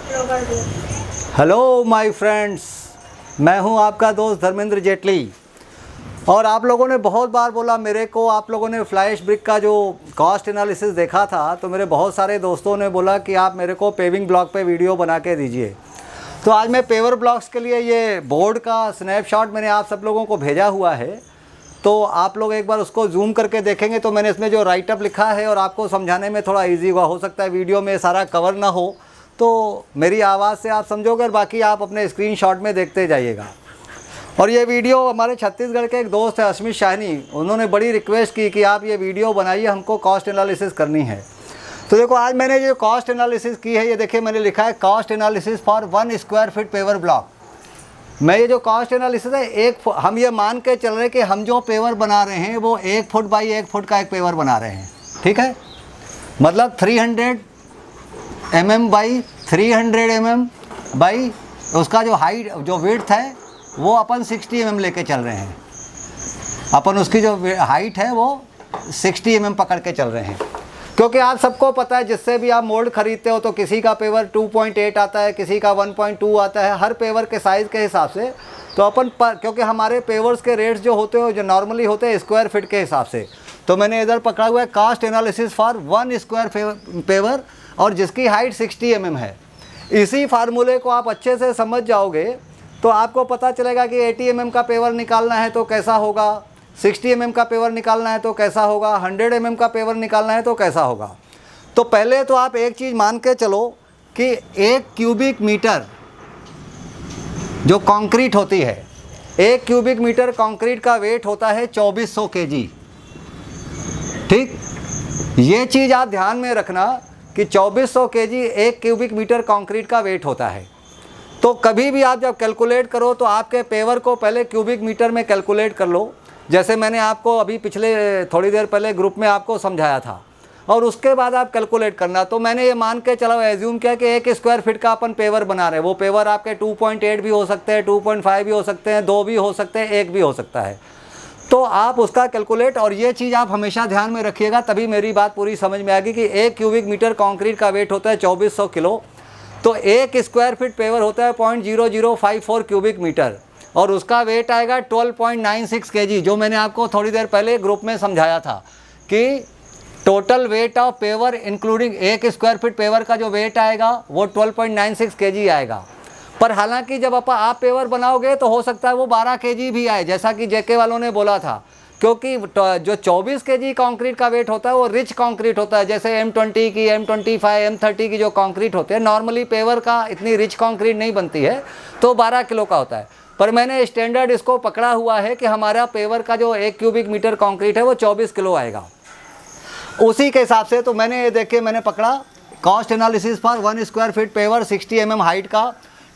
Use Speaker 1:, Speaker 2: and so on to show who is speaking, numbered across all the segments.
Speaker 1: Hello my friends, मैं हूं आपका दोस्त धर्मेंद्र जेटली। और आप लोगों ने बहुत बार बोला मेरे को, आप लोगों ने फ्लैश ब्रिक का जो कॉस्ट एनालिसिस देखा था तो मेरे बहुत सारे दोस्तों ने बोला कि आप मेरे को पेविंग ब्लॉक पे वीडियो बना के दीजिए। तो आज मैं पेवर ब्लॉक्स के लिए ये बोर्ड का स्नैपशॉट मैंने आप सब लोगों को भेजा हुआ है, तो आप लोग एक बार उसको जूम करके देखेंगे तो मैंने इसमें जो राइटअप लिखा है और आपको समझाने में थोड़ा ईजी हुआ। हो सकता है वीडियो में सारा कवर ना हो तो मेरी आवाज़ से आप समझोगे और बाकी आप अपने स्क्रीनशॉट में देखते जाइएगा। और ये वीडियो हमारे छत्तीसगढ़ के एक दोस्त है अश्मित शाहनी, उन्होंने बड़ी रिक्वेस्ट की कि आप ये वीडियो बनाइए, हमको कॉस्ट एनालिसिस करनी है। तो देखो आज मैंने जो कॉस्ट एनालिसिस की है, ये देखिए मैंने लिखा है cost analysis for 1 square feet paver block. मैं ये जो कॉस्ट एनालिसिस है हम ये मान के चल रहे हैं कि हम जो पेवर बना रहे हैं वो 1 फुट बाई 1 फुट का एक पेवर बना रहे हैं, ठीक है। मतलब 300 mm बाई 300 mm बाई उसका जो हाइट जो विड्थ है वो अपन 60 mm लेके चल रहे हैं। अपन उसकी जो हाइट है वो 60 mm पकड़ के चल रहे हैं, क्योंकि आप सबको पता है जिससे भी आप मोल्ड खरीदते हो तो किसी का पेवर 2.8 आता है, किसी का 1.2 आता है, हर पेवर के साइज़ के हिसाब से। तो अपन क्योंकि हमारे पेवर्स के रेट्स जो होते हैं जो नॉर्मली होते हैं स्क्वायर फीट के हिसाब से, तो मैंने इधर पकड़ा हुआ है cost analysis for 1 square paver और जिसकी हाइट 60 mm है। इसी फार्मूले को आप अच्छे से समझ जाओगे तो आपको पता चलेगा कि 80 mm का पेवर निकालना है तो कैसा होगा, 60 mm का पेवर निकालना है तो कैसा होगा, 100 mm का पेवर निकालना है तो कैसा होगा। तो पहले तो आप एक चीज़ मान के चलो कि 1 क्यूबिक मीटर जो कंक्रीट होती है, 1 क्यूबिक मीटर कंक्रीट का वेट होता है 2400 kg, ठीक। ये चीज़ आप ध्यान में रखना कि 2400 kg 1 क्यूबिक मीटर कंक्रीट का वेट होता है। तो कभी भी आप जब कैलकुलेट करो तो आपके पेवर को पहले क्यूबिक मीटर में कैलकुलेट कर लो, जैसे मैंने आपको अभी पिछले थोड़ी देर पहले ग्रुप में आपको समझाया था, और उसके बाद आप कैलकुलेट करना। तो मैंने ये मान के चला एज्यूम किया कि 1 स्क्वायर फीट का अपन पेवर बना रहे हैं। वो पेवर आपके 2.8 भी हो सकते हैं, 2.5 भी हो सकते हैं, 2 भी हो सकते हैं, 1 भी हो सकता है। तो आप उसका कैलकुलेट, और ये चीज़ आप हमेशा ध्यान में रखिएगा तभी मेरी बात पूरी समझ में आएगी कि 1 क्यूबिक मीटर कंक्रीट का वेट होता है 2400 किलो, तो 1 स्क्वायर फीट पेवर होता है 0.0054 क्यूबिक मीटर और उसका वेट आएगा 12.96 kg, जो मैंने आपको थोड़ी देर पहले ग्रुप में समझाया था कि total weight of paver including 1 square feet paver का जो वेट आएगा वो 12.96 kg आएगा। पर हालांकि जब आप पेवर बनाओगे तो हो सकता है वो 12 kg भी आए, जैसा कि जेके वालों ने बोला था, क्योंकि जो 24 kg कंक्रीट का वेट होता है वो रिच कंक्रीट होता है। जैसे M20 की, M25, M30 की जो कंक्रीट होते हैं, नॉर्मली पेवर का इतनी रिच कंक्रीट नहीं बनती है, तो 12 किलो का होता है। पर मैंने स्टैंडर्ड इसको पकड़ा हुआ है कि हमारा पेवर का जो 1 क्यूबिक मीटर कंक्रीट है वो 24 किलो आएगा। उसी के हिसाब से तो मैंने ये देखिए मैंने पकड़ा cost analysis for 1 square feet paver 60 mm height का।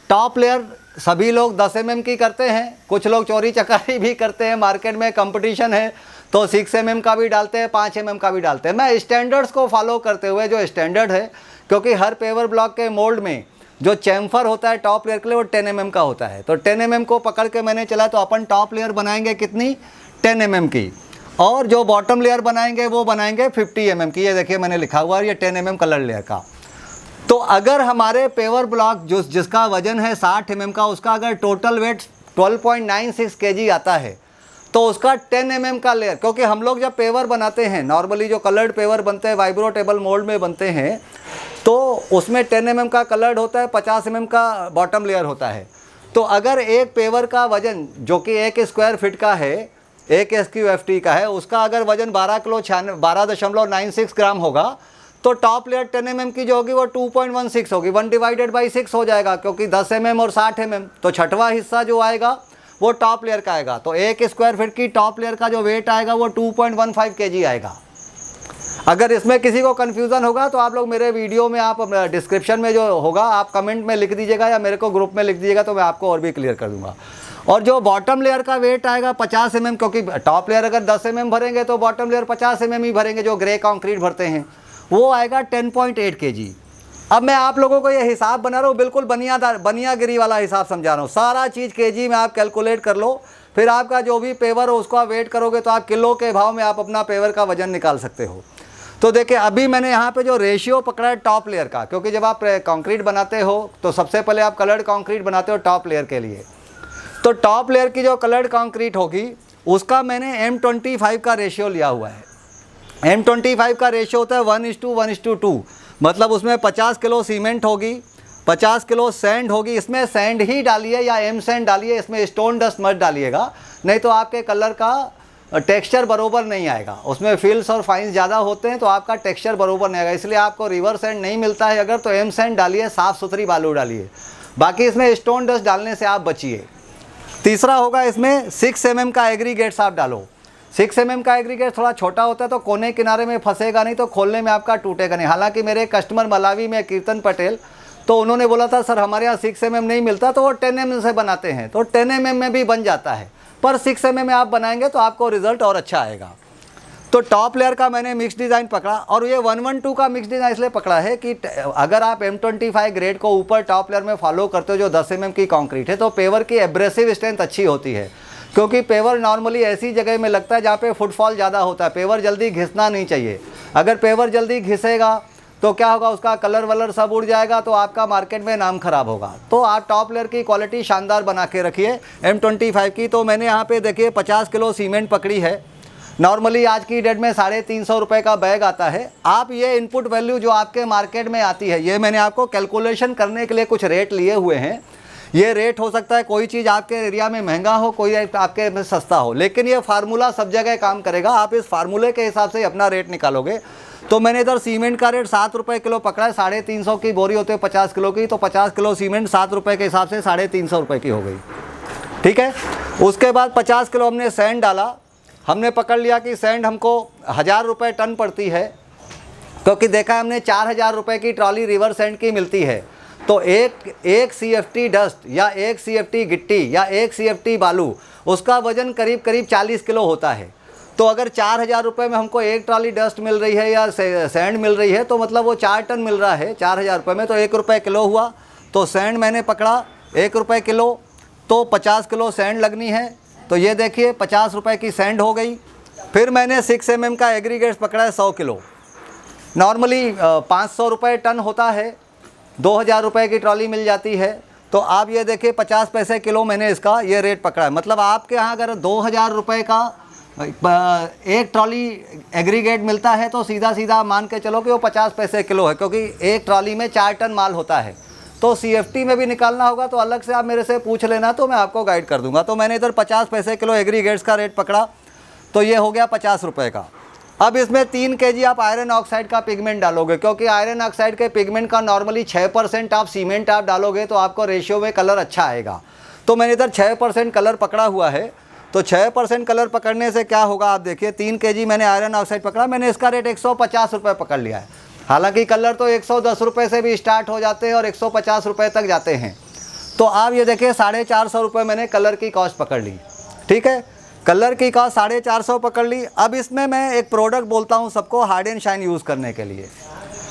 Speaker 1: टॉप लेयर सभी लोग 10 mm की करते हैं, कुछ लोग चोरी चकारी भी करते हैं, मार्केट में कंपटीशन है तो 6 mm का भी डालते हैं, 5 mm का भी डालते हैं। मैं स्टैंडर्ड्स को फॉलो करते हुए, जो स्टैंडर्ड है, क्योंकि हर पेवर ब्लॉक के मोल्ड में जो चैम्फर होता है टॉप लेयर के लिए वो 10 mm का होता है, तो 10 mm को पकड़ के मैंने चला। तो अपन टॉप लेयर बनाएंगे कितनी, 10 mm की, और जो बॉटम लेयर बनाएंगे वो बनाएंगे 50 mm की। ये देखिए मैंने लिखा हुआ है ये 10 mm कलर लेयर का। तो अगर हमारे पेवर ब्लॉक जिसका वजन है 60 mm का, उसका अगर टोटल वेट 12.96 kg आता है तो उसका 10 mm का लेयर, क्योंकि हम लोग जब पेवर बनाते हैं नॉर्मली जो कलर्ड पेवर बनते हैं वाइब्रो टेबल मोल्ड में बनते हैं, तो उसमें 10 mm का कलर्ड होता है, 50 mm का बॉटम लेयर होता है। तो अगर एक पेवर का वजन जो कि 1 स्क्वायर फीट का है, 1 SQFT का है, उसका अगर वजन 12.96 ग्राम होगा तो टॉप लेयर 10 mm की जो होगी वो 2.16 होगी, 1/6 हो जाएगा, क्योंकि 10 mm और 60 mm, तो छठवां हिस्सा जो आएगा वो टॉप लेयर का आएगा। तो 1 स्क्वायर फीट की टॉप लेयर का जो वेट आएगा वो 2.15 kg आएगा। अगर इसमें किसी को कन्फ्यूज़न होगा तो आप लोग मेरे वीडियो में, आप डिस्क्रिप्शन में जो होगा आप कमेंट में लिख दीजिएगा या मेरे को ग्रुप में लिख दीजिएगा, तो मैं आपको और भी क्लियर कर दूंगा। और जो बॉटम लेयर का वेट आएगा 50 mm, क्योंकि टॉप लेयर अगर 10 mm भरेंगे तो बॉटम लेयर 50 mm ही भरेंगे, जो ग्रे कंक्रीट भरते हैं, वो आएगा 10.8 kg। अब मैं आप लोगों को ये हिसाब बना रहा हूँ, बिल्कुल बनियागिरी वाला हिसाब समझा रहा हूँ। सारा चीज़ kg में आप कैलकुलेट कर लो, फिर आपका जो भी पेवर हो उसको आप वेट करोगे तो आप किलो के भाव में आप अपना पेवर का वजन निकाल सकते हो। तो देखिए अभी मैंने यहाँ पे जो रेशियो पकड़ा है टॉप लेयर का, क्योंकि जब आप कंक्रीट बनाते हो तो सबसे पहले आप कलर्ड कंक्रीट बनाते हो टॉप लेयर के लिए। तो टॉप लेयर की जो कलर्ड कंक्रीट होगी उसका मैंने M25 का रेशियो लिया हुआ है। M25 का रेशियो होता है 1:1:2, मतलब उसमें 50 किलो सीमेंट होगी, 50 किलो सैंड होगी। इसमें सैंड ही डालिए या एम सैंड डालिए, इसमें स्टोन डस्ट मत डालिएगा, नहीं तो आपके कलर का टेक्सचर बरोबर नहीं आएगा। उसमें फिल्स और फाइंस ज़्यादा होते हैं तो आपका टेक्सचर बरोबर नहीं आएगा, इसलिए आपको रिवर सैंड नहीं मिलता है अगर, तो एम सैंड डालिए, साफ़ सुथरी बालू डालिए। बाकी इसमें स्टोन डस्ट डालने से आप बचिए। तीसरा होगा इसमें 6 mm का एग्रीगेट्स आप डालो। 6 mm का एग्रीगेट थोड़ा छोटा होता है तो कोने किनारे में फंसेगा नहीं, तो खोलने में आपका टूटेगा नहीं। हालांकि मेरे कस्टमर मलावी में कीर्तन पटेल, तो उन्होंने बोला था सर हमारे यहाँ 6 mm नहीं मिलता, तो वो 10 mm से बनाते हैं, तो 10 mm में भी बन जाता है, पर 6 mm में आप बनाएंगे तो आपको रिजल्ट और अच्छा आएगा। तो टॉप लेयर का मैंने मिक्स डिज़ाइन पकड़ा, और ये 112 का मिक्स डिज़ाइन इसलिए पकड़ा है कि अगर आप M25 ग्रेड को ऊपर टॉप लेयर में फॉलो करते हो जो 10 mm की कंक्रीट है, तो पेवर की एब्रेसिव स्ट्रेंथ अच्छी होती है, क्योंकि पेवर नॉर्मली ऐसी जगह में लगता है जहाँ पे फुटफॉल ज़्यादा होता है। पेवर जल्दी घिसना नहीं चाहिए, अगर पेवर जल्दी घिसेगा तो क्या होगा, उसका कलर वलर सब उड़ जाएगा, तो आपका मार्केट में नाम खराब होगा। तो आप टॉप लेयर की क्वालिटी शानदार बना के रखिए M25 की। तो मैंने यहाँ पे देखिए 50 किलो सीमेंट पकड़ी है। नॉर्मली आज की डेट में 350 रुपये का बैग आता है। आप ये इनपुट वैल्यू जो आपके मार्केट में आती है, ये मैंने आपको कैलकुलेशन करने के लिए कुछ रेट लिए हुए हैं। ये रेट हो सकता है कोई चीज़ आपके एरिया में महंगा हो, कोई आपके में सस्ता हो, लेकिन ये फार्मूला सब जगह काम करेगा। आप इस फार्मूले के हिसाब से अपना रेट निकालोगे। तो मैंने इधर सीमेंट का रेट 7 रुपये किलो पकड़ा है। 350 की बोरी होते है 50 किलो की, तो 50 किलो सीमेंट 7 रुपये के हिसाब से 350 रुपये की हो गई, ठीक है। उसके बाद 50 किलो हमने सैंड डाला। हमने पकड़ लिया कि सैंड हमको 1000 रुपये टन पड़ती है, क्योंकि देखा हमने 4000 रुपये की ट्रॉली रिवर सैंड की मिलती है। तो एक CFT डस्ट या एक CFT गिट्टी या एक CFT बालू, उसका वजन करीब करीब 40 किलो होता है। तो अगर 4000 रुपये में हमको एक ट्रॉली डस्ट मिल रही है या सैंड मिल रही है, तो मतलब वो 4 टन मिल रहा है 4000 रुपये में, तो 1 रुपये किलो हुआ। तो सैंड मैंने पकड़ा 1 रुपये किलो, तो 50 किलो सैंड लगनी है। तो ये देखिए 50 रुपये की सैंड हो गई। फिर मैंने 6 mm का एग्रीगेट्स पकड़ा है 100 किलो। नॉर्मली 500 रुपये टन होता है, 2000 रुपये की ट्रॉली मिल जाती है। तो आप ये देखिए 50 पैसे किलो मैंने इसका ये रेट पकड़ा है। मतलब आपके यहाँ अगर 2000 रुपये का एक ट्रॉली एग्रीगेट मिलता है, तो सीधा सीधा मान के चलो कि वो 50 पैसे किलो है, क्योंकि एक ट्रॉली में 4 टन माल होता है। तो CFT में भी निकालना होगा तो अलग से आप मेरे से पूछ लेना, तो मैं आपको गाइड कर दूंगा। तो मैंने इधर 50 पैसे किलो एग्रीगेट्स का रेट पकड़ा, तो ये हो गया 50 रुपये का। अब इसमें 3 kg आप आयरन ऑक्साइड का पिगमेंट डालोगे, क्योंकि आयरन ऑक्साइड के पिगमेंट का नॉर्मली 6% आप सीमेंट आप डालोगे तो आपको रेशियो में कलर अच्छा आएगा। तो मैंने इधर 6% कलर पकड़ा हुआ है। तो 6% कलर पकड़ने से क्या होगा, आप देखिए 3 kg मैंने आयरन ऑक्साइड पकड़ा, मैंने इसका रेट 150 रुपये पकड़ लिया है। हालांकि कलर तो 110 रुपये से भी स्टार्ट हो जाते हैं और 150 रुपये तक जाते हैं। तो आप ये देखिए 450 रुपये मैंने कलर की कॉस्ट पकड़ ली, ठीक है। कलर की कॉस्ट 450 पकड़ ली। अब इसमें मैं एक प्रोडक्ट बोलता हूँ सबको हार्ड एंड शाइन यूज़ करने के लिए।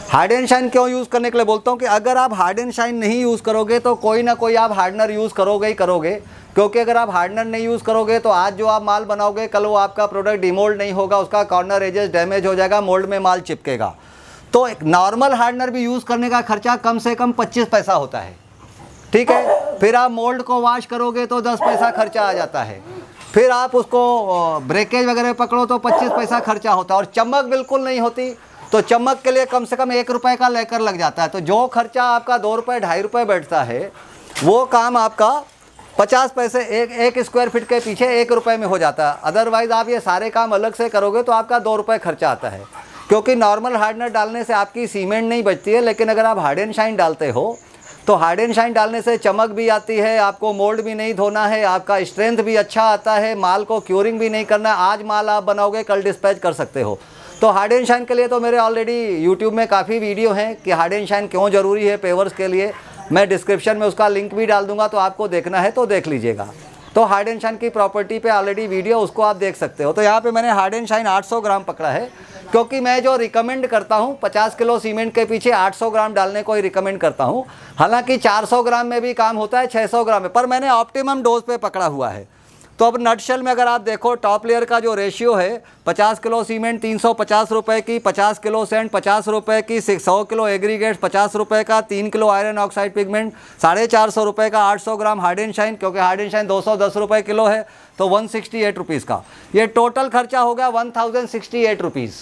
Speaker 1: हार्ड एंड शाइन क्यों यूज़ करने के लिए बोलता हूँ कि अगर आप हार्ड एंड शाइन नहीं यूज़ करोगे तो कोई ना कोई आप हार्डनर यूज़ करोगे ही करोगे। क्योंकि अगर आप हार्डनर नहीं यूज़ करोगे तो आज जो आप माल बनाओगे कल वो आपका प्रोडक्ट डिमोल्ड नहीं होगा, उसका कॉर्नर एजेस डैमेज हो जाएगा, मोल्ड में माल चिपकेगा। तो एक नॉर्मल हार्डनर भी यूज़ करने का खर्चा कम से कम 25 पैसा होता है, ठीक है। फिर आप मोल्ड को वॉश करोगे तो 10 पैसा खर्चा आ जाता है। फिर आप उसको ब्रेकेज वगैरह पकड़ो तो 25 पैसा खर्चा होता है। और चमक बिल्कुल नहीं होती, तो चमक के लिए कम से कम 1 रुपये का लेकर लग जाता है। तो जो खर्चा आपका 2 रुपये 2.5 रुपये बैठता है, वो काम आपका 50 पैसे एक स्क्वायर फीट के पीछे 1 रुपये में हो जाता है। अदरवाइज़ आप ये सारे काम अलग से करोगे तो आपका 2 रुपये खर्चा आता है। क्योंकि नॉर्मल हार्डनर डालने से आपकी सीमेंट नहीं बचती है, लेकिन अगर आप हार्ड एंड शाइन डालते हो तो हार्ड एंड शाइन डालने से चमक भी आती है, आपको मोल्ड भी नहीं धोना है, आपका स्ट्रेंथ भी अच्छा आता है, माल को क्यूरिंग भी नहीं करना है। आज माल आप बनाओगे कल डिस्पैच कर सकते हो। तो हार्ड एंड शाइन के लिए तो मेरे ऑलरेडी यूट्यूब में काफ़ी वीडियो हैं कि हार्ड एंड शाइन क्यों ज़रूरी है पेवर्स के लिए। मैं डिस्क्रिप्शन में उसका लिंक भी डाल दूंगा, तो आपको देखना है तो देख लीजिएगा। तो हार्ड एंड शाइन की प्रॉपर्टी पे ऑलरेडी वीडियो, उसको आप देख सकते हो। तो यहाँ पे मैंने हार्ड एंड शाइन 800 ग्राम पकड़ा है, क्योंकि मैं जो रिकमेंड करता हूँ 50 किलो सीमेंट के पीछे 800 ग्राम डालने को ही रिकमेंड करता हूँ। हालांकि 400 ग्राम में भी काम होता है, 600 ग्राम में, पर मैंने ऑप्टिमम डोज पे पकड़ा हुआ है। तो अब नटशेल में अगर आप देखो टॉप लेयर का जो रेशियो है 50 किलो सीमेंट 350 रुपये की, 50 किलो सैंड 50 रुपये की, 100 किलो एग्रीगेट्स 50 रुपये का, 3 किलो आयरन ऑक्साइड पिगमेंट 450 रुपये का, 800 ग्राम हार्ड एंड शाइन, क्योंकि हार्ड एंड शाइन 210 रुपये किलो है तो 168 रुपीज़ का ये टोटल खर्चा हो गया 1068 रुपीज़।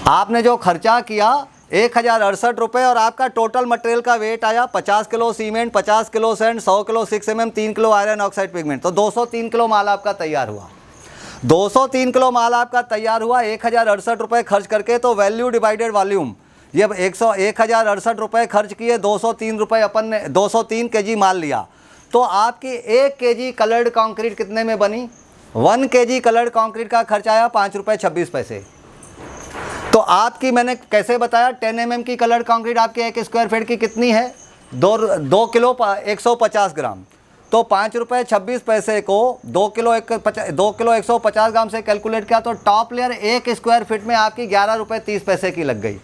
Speaker 1: आपने जो खर्चा किया 1068 रुपये और आपका टोटल मटेरियल का वेट आया 50 kilo cement, 50 kilo sand, 100 kilo 6 mm, 3 kilo iron oxide pigment, तो 203 किलो माल आपका तैयार हुआ। 203 किलो माल आपका तैयार हुआ 1068 रुपये खर्च करके। तो वैल्यू डिवाइडेड वॉल्यूम, ये 1068 रुपये खर्च किए, 203 रुपये अपन ने 203 kg माल लिया, तो आपकी 1 kg कलर्ड कॉन्क्रीट कितने में बनी? 1 kg कलर्ड कॉन्क्रीट का खर्च आया 5 रुपये 26 पैसे। तो आपकी मैंने कैसे बताया 10 mm की कलर्ड कंक्रीट आपके 1 स्क्वायर फीट की कितनी है? 2 किलो 150 ग्राम। तो 5 रुपये 26 पैसे को 2 किलो 150 ग्राम से कैलकुलेट किया तो टॉप लेयर 1 स्क्वायर फीट में आपकी 11 रुपये 30 पैसे की लग गई।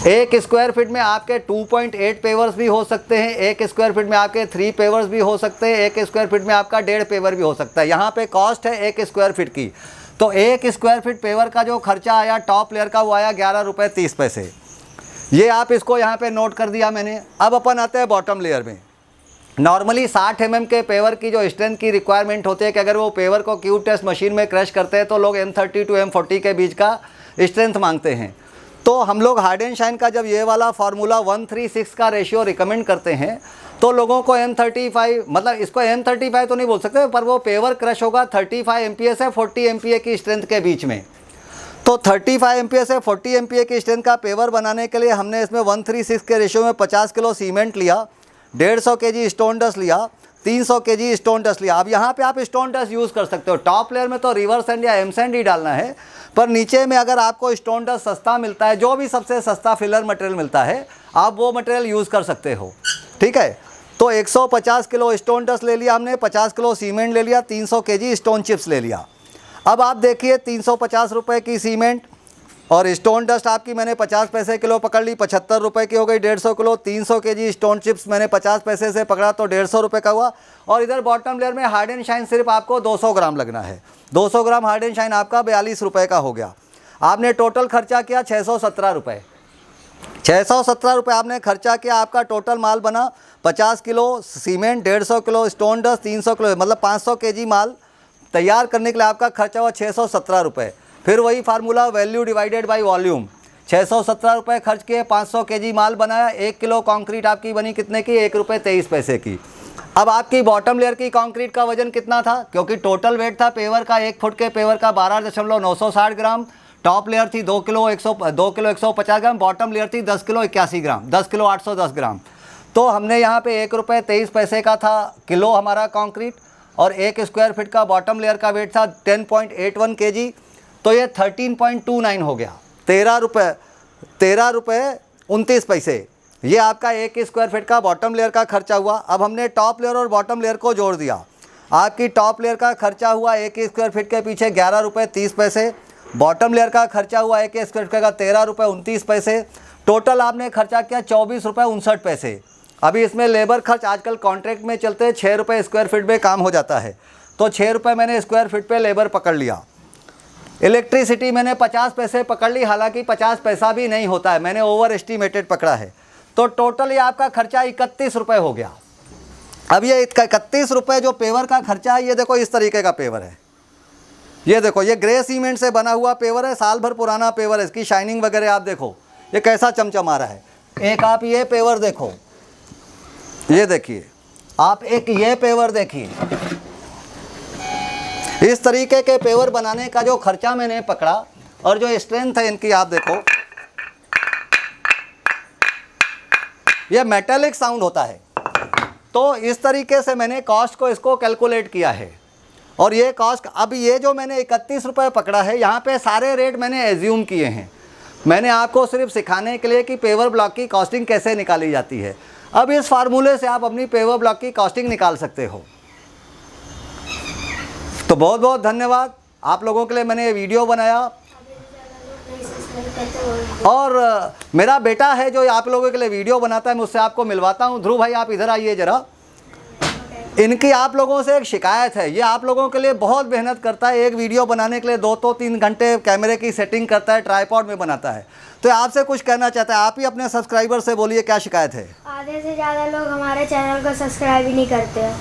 Speaker 1: 1 स्क्वायर फीट में आपके 2.8 पेवर्स भी हो सकते हैं, 1 स्क्वायर फीट में आपके 3 पेवर्स भी हो सकते हैं, 1 स्क्वायर फीट में आपका 1.5 पेवर भी हो सकता है। यहाँ पे कॉस्ट है 1 स्क्वायर फीट की, तो 1 स्क्वायर फीट पेवर का जो खर्चा आया टॉप लेयर का वो आया 11 रुपये 30 पैसे। ये आप इसको यहाँ पे नोट कर दिया मैंने। अब अपन आते हैं बॉटम लेयर में। नॉर्मली 60 mm के पेवर की जो स्ट्रेंथ की रिक्वायरमेंट होती है कि अगर वो पेवर को क्यूब टेस्ट मशीन में क्रश करते हैं तो लोग M30 to M40 के बीच का स्ट्रेंथ मांगते हैं। तो हम लोग हार्ड एंड शाइन का जब ये वाला फार्मूला 136 का रेशियो रिकमेंड करते हैं तो लोगों को M35, मतलब इसको M35 तो नहीं बोल सकते, पर वो पेवर क्रश होगा 35 MPa से 40 MPa की स्ट्रेंथ के बीच में। तो 35 MPa से 40 MPa की स्ट्रेंथ का पेवर बनाने के लिए हमने इसमें 136 के रेशियो में 50 किलो सीमेंट लिया, 150 kg स्टोन डस्ट लिया, 300 kg स्टोन डस्ट लिया। अब यहाँ पे आप स्टोन डस्ट यूज़ कर सकते हो। टॉप लेयर में तो रिवर सैंड या एम सैंड ही डालना है, पर नीचे में अगर आपको स्टोन डस्ट सस्ता मिलता है, जो भी सबसे सस्ता फिलर मटेरियल मिलता है, आप वो मटेरियल यूज़ कर सकते हो। ठीक है, तो 150 किलो स्टोन डस्ट ले लिया हमने, 50 किलो सीमेंट ले लिया, 300 kg स्टोन चिप्स ले लिया। अब आप देखिए 350 रुपये की सीमेंट और स्टोन डस्ट आपकी मैंने 50 पैसे किलो पकड़ ली, 75 रुपये की हो गई 150 किलो। 300 kg स्टोन चिप्स मैंने 50 पैसे से पकड़ा तो 150 रुपये का हुआ। और इधर बॉटम लेयर में हार्ड एंड शाइन सिर्फ आपको 200 ग्राम लगना है। 200 ग्राम हार्ड एंड शाइन आपका 42 रुपये का हो गया। आपने टोटल खर्चा किया 617 रुपये। 617 रुपये आपने खर्चा किया, आपका टोटल माल बना 50 kilo cement, 150 kilo stone dust, 300 kilo, मतलब 500 kg माल तैयार करने के लिए आपका खर्चा हुआ 617 रुपये। फिर वही formula value divided by volume, 617 रुपये खर्च किए, 500 kg माल बनाया, 1 किलो कंक्रीट आपकी बनी कितने की? 1 रुपये 23 पैसे की। अब आपकी बॉटम लेयर की कंक्रीट का वजन कितना था? क्योंकि टोटल वेट था पेवर का 1 फुट के पेवर का 12.960 ग्राम। टॉप लेयर थी 2 किलो 150 ग्राम, बॉटम लेयर थी 10 किलो 81 ग्राम, 10 किलो 810 ग्राम। तो हमने यहाँ पे 1 रुपये 23 पैसे का था किलो हमारा कंक्रीट, और 1 स्क्वायर फीट का बॉटम लेयर का वेट था 10.81 kg, तो ये 13.29 हो गया। 13 रुपये 29 पैसे ये आपका 1 स्क्वायर फीट का बॉटम लेयर का खर्चा हुआ। अब हमने टॉप लेयर और बॉटम लेयर को जोड़ दिया। आपकी टॉप लेयर का खर्चा हुआ 1 स्क्वायर फीट के पीछे 11 रुपये 30 पैसे, बॉटम लेयर का खर्चा हुआ 1 स्क्वायर फीट का 13 रुपये 29 पैसे। टोटल आपने खर्चा किया 24 रुपये 59 पैसे। अभी इसमें लेबर खर्च आजकल कॉन्ट्रैक्ट में चलते हैं 6 रुपये स्क्वायर फीट में काम हो जाता है, तो 6 रुपये मैंने स्क्वायर फीट पे लेबर पकड़ लिया। इलेक्ट्रिसिटी मैंने 50 पैसे पकड़ ली, हालांकि 50 पैसा भी नहीं होता है, मैंने ओवर एस्टिमेटेड पकड़ा है। तो टोटल ये आपका खर्चा 31 रुपये हो गया। अब ये 31 रुपये जो पेवर का खर्चा है, ये देखो इस तरीके का पेवर है। ये देखो ये ग्रे सीमेंट से बना हुआ पेवर है, साल भर पुराना पेवर है। इसकी शाइनिंग वगैरह आप देखो ये कैसा चमचमा रहा है। एक आप ये पेवर देखो, ये देखिए आप एक ये पेवर देखिए। इस तरीके के पेवर बनाने का जो खर्चा मैंने पकड़ा और जो स्ट्रेंथ है इनकी आप देखो, ये मेटालिक साउंड होता है। तो इस तरीके से मैंने कॉस्ट को इसको कैलकुलेट किया है। और ये कॉस्ट, अब ये जो मैंने 31 रुपये पकड़ा है, यहाँ पे सारे रेट मैंने एज्यूम किए हैं। मैंने आपको सिर्फ सिखाने के लिए कि पेवर ब्लॉक की कॉस्टिंग कैसे निकाली जाती है। अब इस फार्मूले से आप अपनी पेवर ब्लॉक की कॉस्टिंग निकाल सकते हो। तो बहुत बहुत धन्यवाद आप लोगों के लिए मैंने ये वीडियो बनाया। और मेरा बेटा है जो आप लोगों के लिए वीडियो बनाता है, मैं उससे आपको मिलवाता हूँ। ध्रुव भाई आप इधर आइए ज़रा। इनकी आप लोगों से एक शिकायत है, ये आप लोगों के लिए बहुत मेहनत करता है, एक वीडियो बनाने के लिए 2-3 घंटे कैमरे की सेटिंग करता है, ट्राइपॉड में बनाता है। तो आपसे कुछ कहना चाहता है, आप ही अपने सब्सक्राइबर से बोलिए क्या शिकायत है।
Speaker 2: आधे से ज़्यादा लोग हमारे चैनल को सब्सक्राइब ही नहीं करते,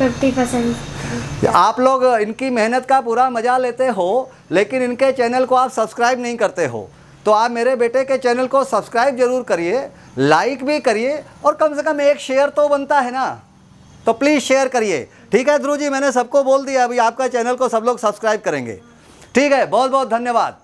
Speaker 2: 50%।
Speaker 1: आप लोग इनकी मेहनत का पूरा मज़ा लेते हो, लेकिन इनके चैनल को आप सब्सक्राइब नहीं करते हो। तो आप मेरे बेटे के चैनल को सब्सक्राइब जरूर करिए, लाइक भी करिए, और कम से कम एक शेयर तो बनता है ना, तो प्लीज़ शेयर करिए। ठीक है ध्रुव जी, मैंने सबको बोल दिया, अभी आपका चैनल को सब लोग सब्सक्राइब करेंगे। ठीक है, बहुत बहुत धन्यवाद।